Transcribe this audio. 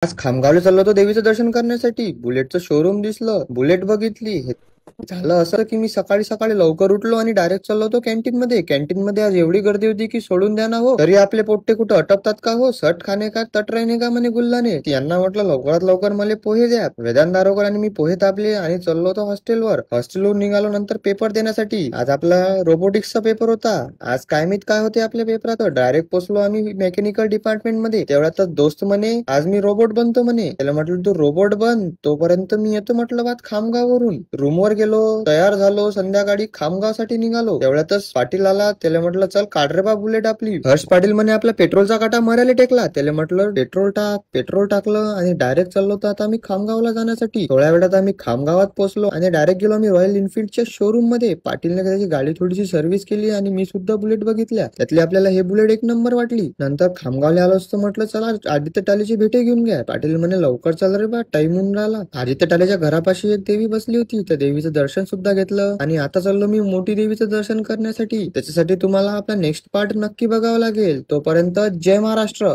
आज खामगावला चाललो होतो देवीचं दर्शन करण्यासाठी. बुलेटचं शोरूम दिसलं, बुलेट बघितली. झालं असं की मी सकाळी सकाळी लवकर उठलो आणि डायरेक्ट चाललो होतो कॅन्टीन मध्ये. कॅन्टीन मध्ये आज एवढी गर्दी होती की सोडून द्या ना हो. तरी आपले पोट्टे कुठं अटपतात का हो. सट खाणे का तट रहने का म्हणे गुल्लाने. यांना म्हटलं लवकरात लवकर मला पोहे द्या. वेदांत दारोकर आणि मी पोहे तापले आणि चाललो होतो हॉस्टेलवर. हॉस्टेलवर निघालो नंतर पेपर देण्यासाठी. आज आपला रोबोटिक्सचा पेपर होता. आज काय माहित काय होते आपल्या पेपरात. डायरेक्ट पोचलो आम्ही मेकॅनिकल डिपार्टमेंट मध्ये. तेवढ्यातच दोस्त म्हणे आज मी रोबोट बनतो म्हणे. त्याला म्हटलं तू रोबोट बन, तोपर्यंत मी येतो म्हटलं बात खामगाववरून. रूमवर गेलो, तयार झालो, संध्याकाळी खामगावसाठी निघालो. तेवढ्यातच पाटील आला. त्याला म्हटलं चल काढ रे बा बुलेट आपली. हर्ष पाटील म्हणे आपला पेट्रोलचा काटा मरायला टेकला. त्याला म्हटलं पेट्रोल टाक. पेट्रोल टाकलं आणि डायरेक्ट चाललो होतो आता आम्ही खामगावला जाण्यासाठी. थोड्या वेळात आम्ही खामगावात पोहोचलो आणि डायरेक्ट गेलो आम्ही रॉयल एनफिल्डच्या शोरूम मध्ये. पाटीलने त्याची गाडी थोडीशी सर्व्हिस केली आणि मी सुद्धा बुलेट बघितल्या. त्यातली आपल्याला हे बुलेट एक नंबर वाटली. नंतर खामगावला आलो असतो म्हटलं चला आदित्य टालेची भेटे घेऊन घ्या. पाटील म्हणे लवकर चाल रे बा, टाइम होऊन राहिला. आदित्य टालेच्या घरापाशी एक देवी बसली होती. त्या देवीचं दर्शन सुद्धा घेतलं आणि आता चाललो मी मोठी देवीचं दर्शन करण्यासाठी. त्याच्यासाठी तुम्हाला आपला नेक्स्ट पार्ट नक्की बघावं लागेल. तोपर्यंत जय महाराष्ट्र.